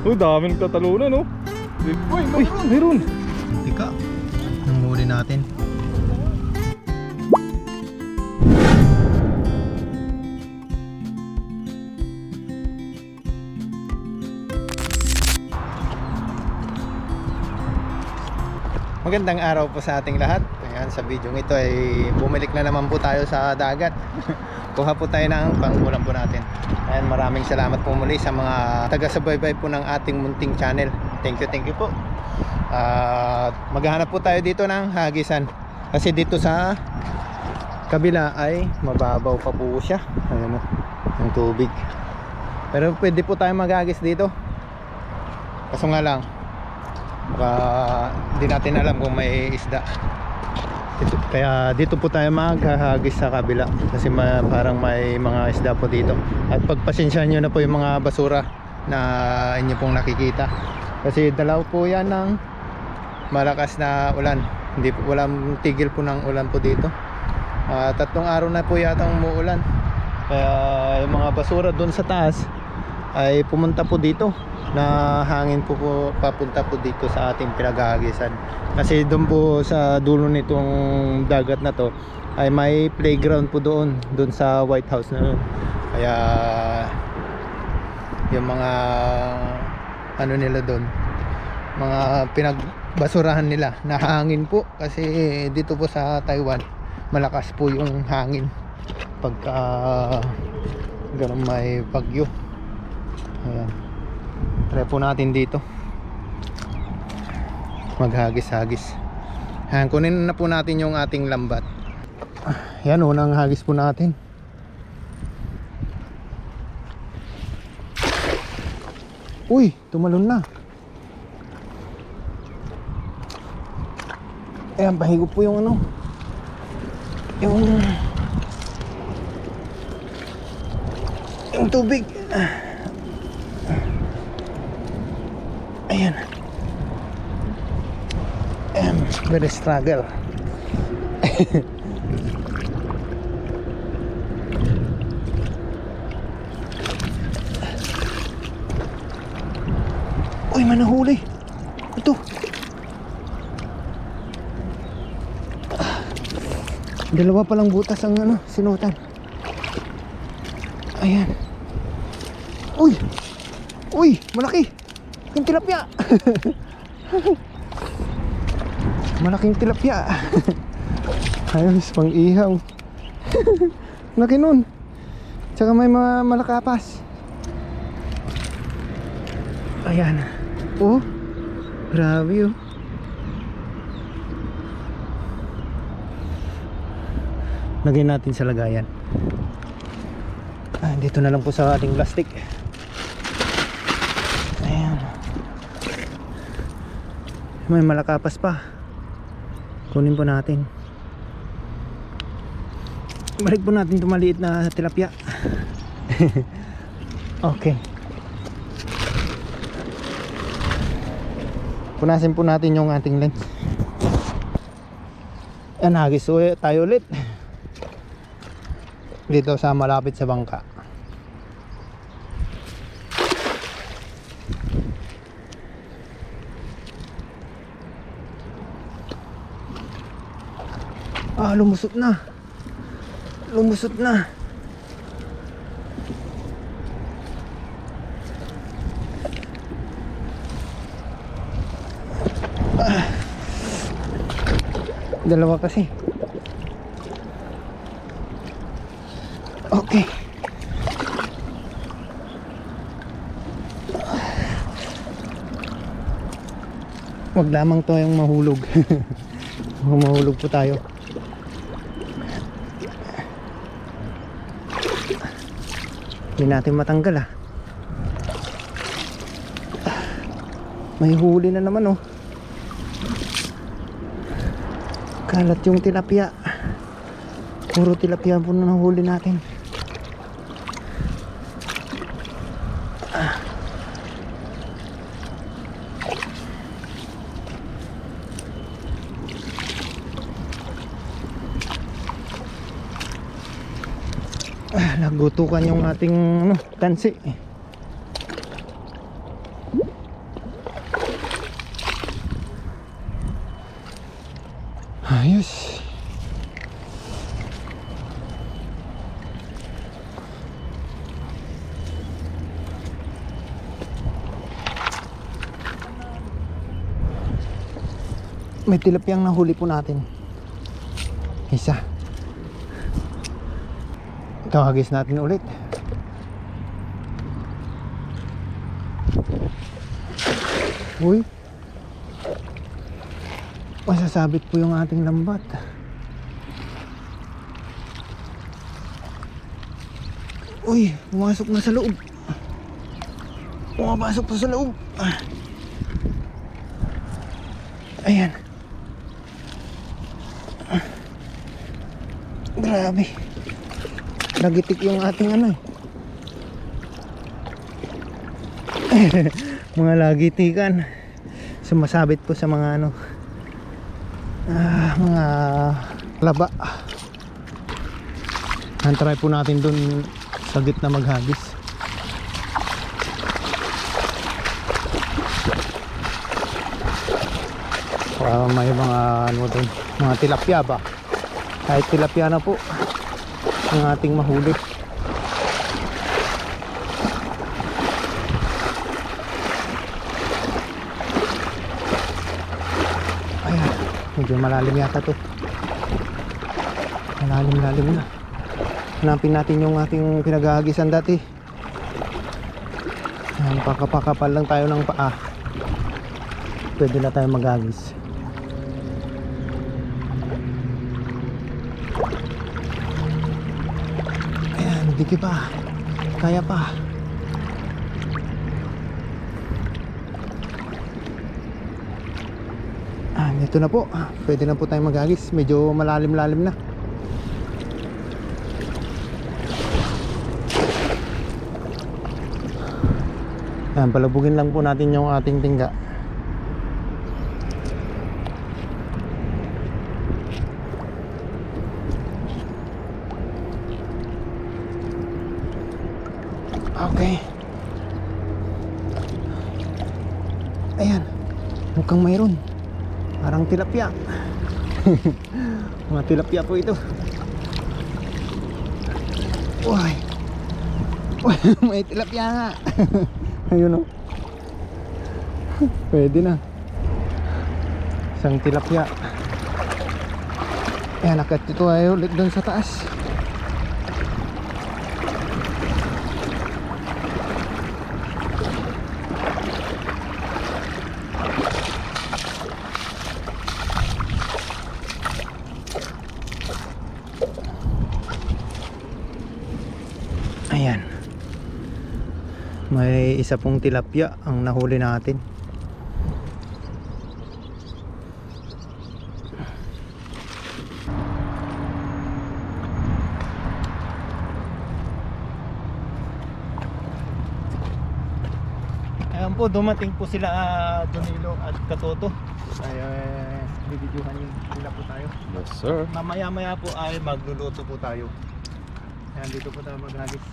Uy, dami nagtatalunan, no? Uy, meron! Ika, ang huli natin. Magandang araw po sa ating lahat. Ayan, sa video ito ay bumalik na naman po tayo sa dagat. Kuha po tayo ng pangulam po natin. Ayan, maraming salamat po muli sa mga taga-subaybay po ng ating munting channel. Thank you po. Maghahanap po tayo dito ng hagisan. Kasi dito sa kabila ay mababaw pa po siya. Ayan o, yung tubig. Pero pwede po tayo maghagis dito. Kaso nga lang, hindi natin alam kung may isda. Kaya dito po tayo maghahagis sa kabila. Kasi parang may mga isda po dito. At pagpasensyahan nyo na po yung mga basura na inyo pong nakikita. Kasi dalaw po yan ng malakas na ulan. Walang tigil po ng ulan po dito. 3 araw na po yata umuulan. Kaya yung mga basura doon sa taas ay pumunta po dito, na hangin po papunta po dito sa ating pinaghahagisan. Kasi doon po sa dulo nitong dagat na to ay may playground po doon sa White House na doon. Kaya yung mga ano nila doon, mga pinagbasurahan nila, nahangin po. Kasi dito po sa Taiwan malakas po yung hangin pagka ganun may bagyo. Ayan, try po natin dito maghagis-hagis. Ayan, kunin na po natin yung ating lambat. Ayan, unang hagis po natin. Uy, tumalon na. Ayan, pahigop po yung ano, yung tubig. Ayan. Very struggle. Uy, manahuli. Ito. Dalawa palang butas ang ano, sinutan. Ayan. Uy. Uy, malaki. Yung tilapia. Malaking tilapia. Ayos, pang ihaw. Laki nun. Tsaka may mga malakapas. Ayan. Oh, grabe oh. Lagyan natin sa lagayan. Dito na lang po sa ating plastic. Ayan. May malakapas pa. Kunin po natin. Balik po natin itong maliit na tilapia. Okay. Punasin po natin yung ating lens. Ayan, hagis tayo ulit dito sa malapit sa bangka. Lumusot na. Lumusot na. Dalawa kasi. Okay. Wag lamang to yung mahulog. Mahulog po tayo. Hindi natin matanggal ah. May huli na naman oh. Kalat yung tilapia. Puro tilapia po na nahuli natin. Nagutukan yung ating tansi. Ayos. May tilapiyang nahuli po natin. Isa. Tawagis natin ulit. Uy. Masasabit po yung ating lambat. Uy, pumasok na sa loob. Pumapasok pa sa loob. Ayan. Grabe. Nagitik yung ating ano eh. Mga lagitikan. Sumasabit po sa mga ano, mga laba. Try po natin dun sa gitna maghagis. Para may mga ano dun, mga tilapia ba? Kahit tilapia na po ang ating mahuli. Ayan, medyo malalim yata to. Malalim na. Hanapin natin yung ating pinaghahagisan dati. Ayan, pakapal lang tayo ng paa. Pwede na tayo maghagis. Diki pa. Kaya pa. Dito na po. Pwede na po tayong maghagis. Medyo malalim-lalim na. Ayan, palabugin lang po natin yung ating tingga. Okay. Ayan. Mukhang mayroon. Parang tilapia. Mga tilapia po ito. Uy. Uy, may tilapia nga. Ayun o. Pwede na. Isang tilapia. Ayan, nakat ito ay ulit doon sa taas. Ayan. May isa pong tilapia ang nahuli natin. Ayan po, dumating po sila Donilo at Katoto. Ay, bibidyohan nila po tayo. Yes sir. Mamaya po ay magluluto po tayo. Ayan, dito po tayo maghagis.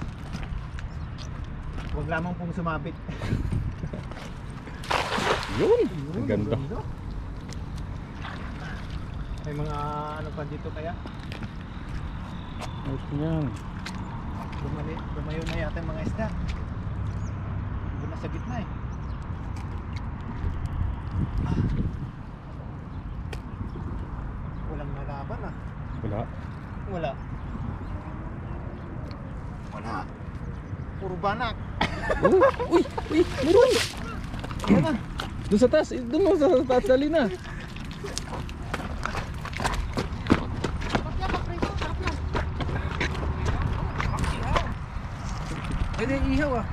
Huwag lamang pong sumabit. Yun. Ang ganda. May mga ano pa dito kaya? Ayos yan. Lumayo na yata yung mga isda. Doon na sa gitna eh. Walang nalaban ah. Wala. Wala. Puro banak. Uy! Meron! Yan na. Doon sa taas! Doon mo sa taas dali na! Pwede ihaw ah.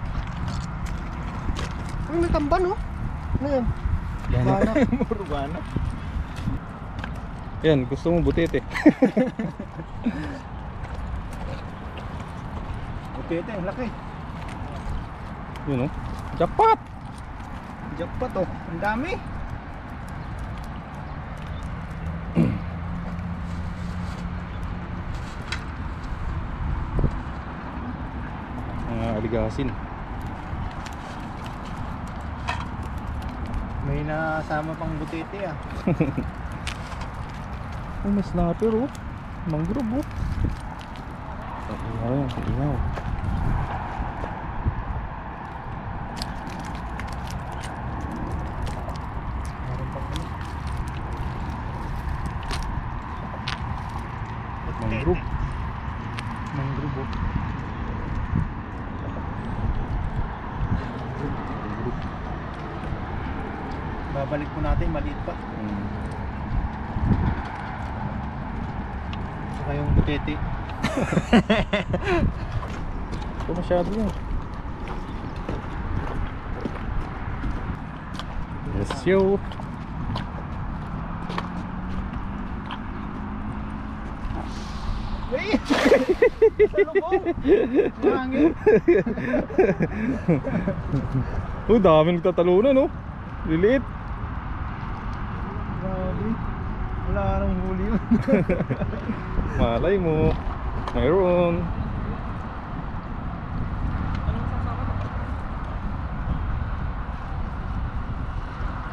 Uy, may tamban oh. Ano yan? Banak. Puro banak. Yan, gusto mo butete. Butete, ang laki. Yun o. Jackpot! Jackpot oh. Ang dami. Mga aligasin. May nasama pang butete ah. Oh, may snapper oh. Mangrove oh. Ayan, tingnan. Mangrove. Mangrove oh. Babalik po natin, maliit pa. Saka yung butete. Ito masyado yan. Yes yo. Hey! Salubong! Mahangin! Oh, dami nagtatalunan oh. Liliit. Grabe. Wala nang huli yun. Malay mo. Mayroon.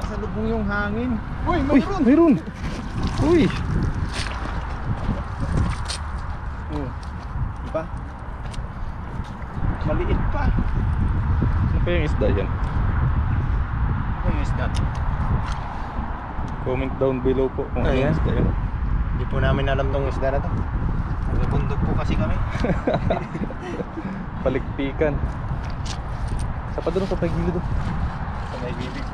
Salubong yung hangin. Uy, Uy, mayroon! mayroon. Uy. Oh, diba? Maliit pa. Ano pa yung isda yan? Ano yung isda? Comment down below po kung ano Ayan. yung isda yan. Hindi po namin alam tong isda na to. Nagbundok po kasi kami. Palikpikan. Sa pa doon sa pagilid doon. Sa may bibig.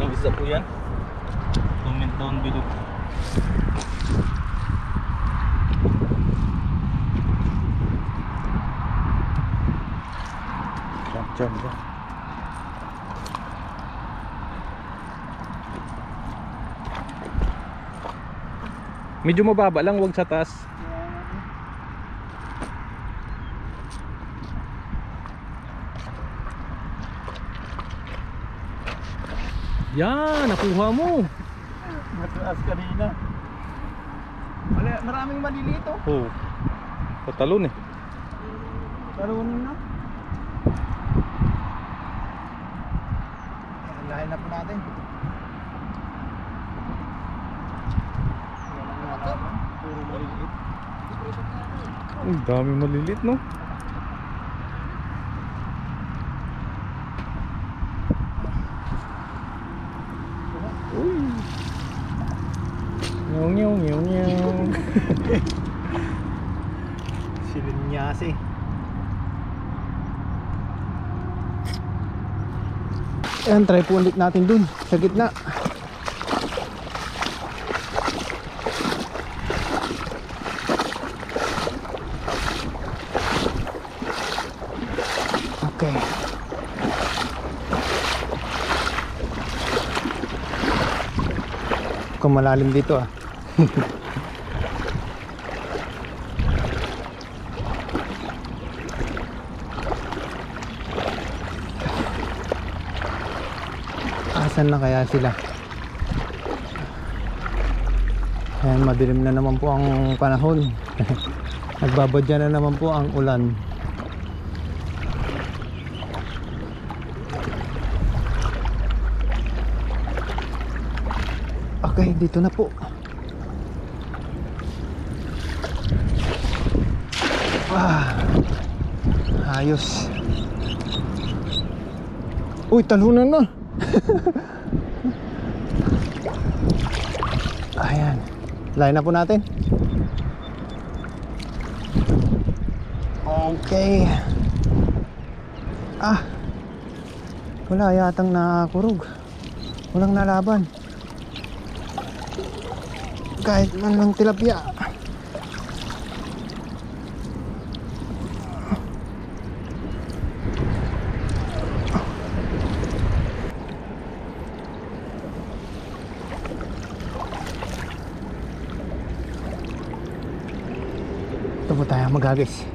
Ang isda po yan. Comment down below. Jump. Medyo mababa lang, wag sa taas. Yan, nakuha mo. Mataas kanina. Wala, maraming maliliit oh. Oh. Patalon eh. Talunin na. Lahin na po natin. Puro maliliit. Uy, dami malilit no. Uy. Nyaw. Silinyasi. Ayan, try po ulit natin dun sa gitna. Okay. Kung malalim dito ah. Asan na kaya sila? Ayan, madilim na naman po ang panahon. Nagbabadya na naman po ang ulan. Okay, dito na po. Ayos. Uy, talunan na. Ayan. Line na po natin. Okay. Wala yatang nakakurog. Walang nalaban. Kahit man lang tilapia. Ito po tayo magagis.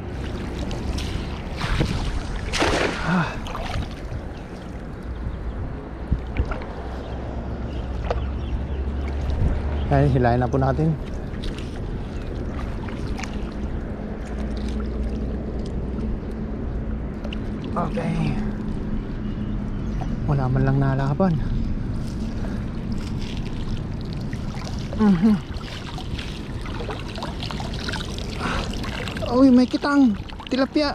Ay, hilahin na po natin. Okay. Wala man lang nalaban. Uy, may kitang tilapia.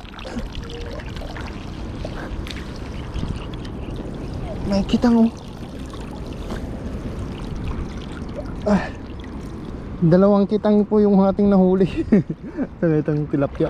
May kitang oh. Dalawang kitang po yung ating nahuli. Sa itong tilapia.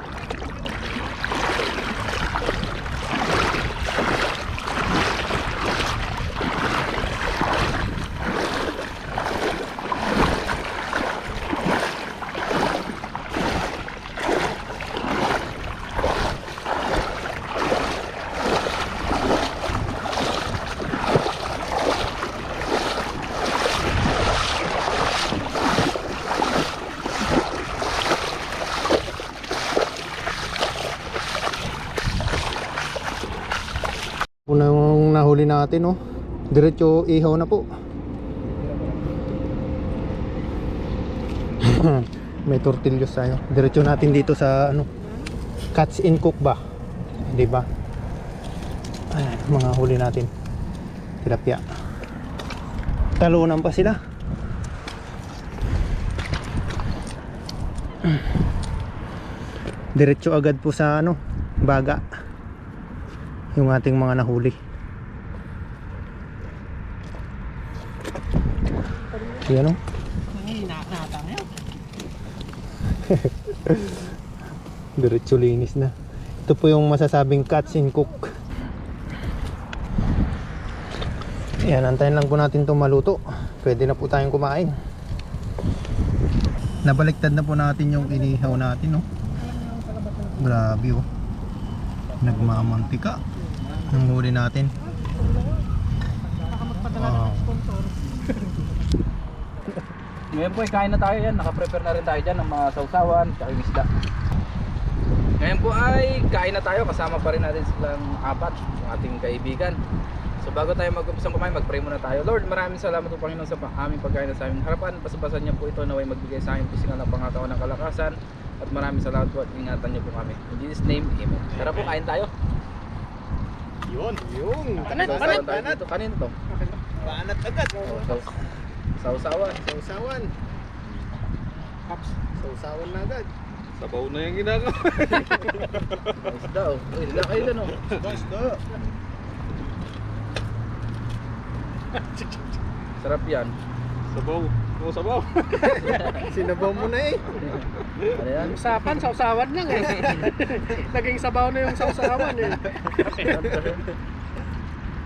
Unang nahuli natin, oh. Diretso ihaw na po. May tortillos tayo. Diretso natin dito sa ano, Catch and Cook ba? 'Di ba? Ay, mga huli natin. Tilapia. Talunan pa sila. Diretso agad po sa ano, baga. Yung ating mga nahuli. Yan o. Diretso linis na. Ito po yung masasabing Catch and Cook. Yan, antayin lang po natin itong maluto. Pwede na po tayong kumain. Nabaliktad na po natin yung inihaw natin, no? Grabe, oh. Nagmamantika ng huli natin. Ngayon po, kain na tayo yan. Nakaprepare na rin tayo dyan ng mga sausawan, tsaka yung isda. Ngayon po ay kain na tayo. Kasama pa rin natin silang apat, yung ating kaibigan. So bago tayo mag-umpisang kumain, mag-pray muna tayo. Lord, maraming salamat po Panginoon sa aming pagkain na sa aming harapan. Pasabasan niyo po ito naway magbigay sa amin pisikal ng pangatawan ng kalakasan. At maraming salamat po at ingatan niyo po kami. In Jesus' name, amen. Tara po, kain tayo. Yun. Banat. Kanino to? Banat agad. Sausawan. Sausawan. Pops. Sausawan na agad. Sabaw na yung ginagawa. Isda oh. Uy, isda kayo dyan oh. Isda. Sarap yan. Sabaw. Oo, sabaw. Sinabaw mo na eh. Ano yan? Usapan, sausawan lang eh. Naging sabaw na yung sausawan eh.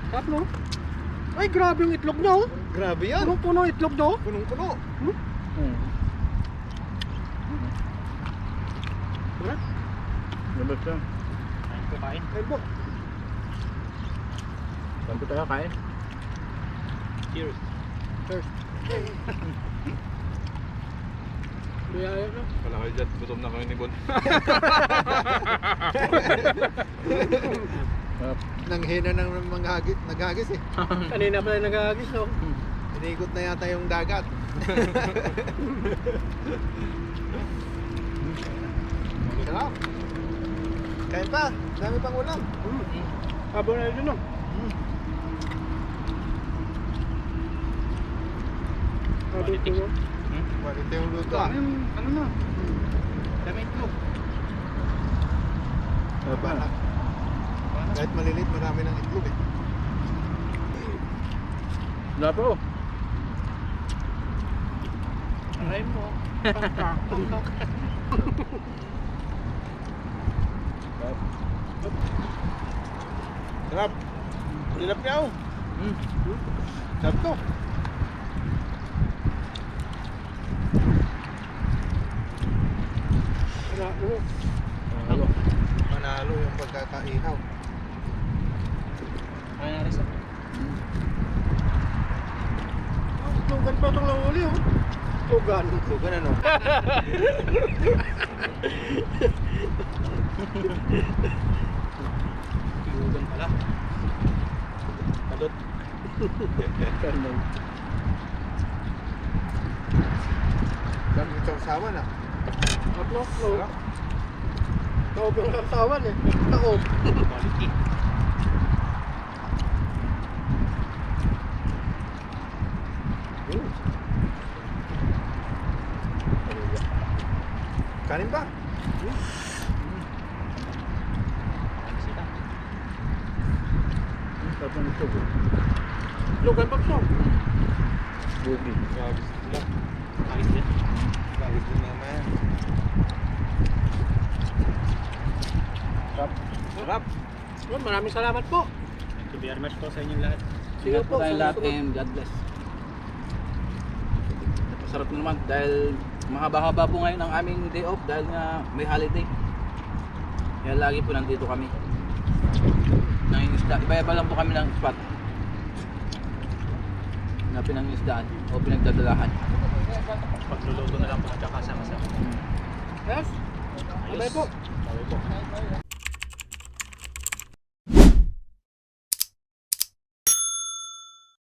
Sarap no? Ay, grabe yung itlog na oh. Grabe yan. Punong-puno itlog na oh. Punong-puno. Lulot siya. Kumain. Ay po. Saan po tayo kain? Cheers. Cheers. Biyaya na. Wala kayo dyan. Gutom na kayo ni Bon. Nanghina ng naghagis eh. Kanina pa tayo nag-aagis no? Inikot na yata yung dagat. Sarap. Kain pa. Dami pang ulam. Habang na yun no? Quality mo? Quality yung luto. Ano na? Dami itlog. Banak. Kahit malilit, marami ng itlog eh. Wala po. Aray mo. Pangkak. Sarap. Tilapia oh. Sarap to. Halo. Manalo yung pagkakaihaw. Kaya na rin sa tugan pa itong lahuli oh. Tugan. Tugan ano? Tugan pala. Kadot. Karnong. Dami yung sausawan ah. Tatlo. Taob yung katawan eh. Taob. Quality. Kanin ba? Sarap ng ito. Lugan pa siya. Bubi. Ayos din naman. Sarap. Yun, maraming salamat po. Thank you very much po sa inyong lahat. Sige Ingat po tayong lahat susunod. and God bless. Masarap na naman dahil mahaba-haba po ngayon ang aming day off dahil nga may holiday. Kaya lagi po nandito kami. Nangingisda. Iba-iba lang po kami ng spot na pinangingisdaan o pinagdadalahan. Pagluluto na lang po at kasama-sama. Yes? Abay po. Sabi po.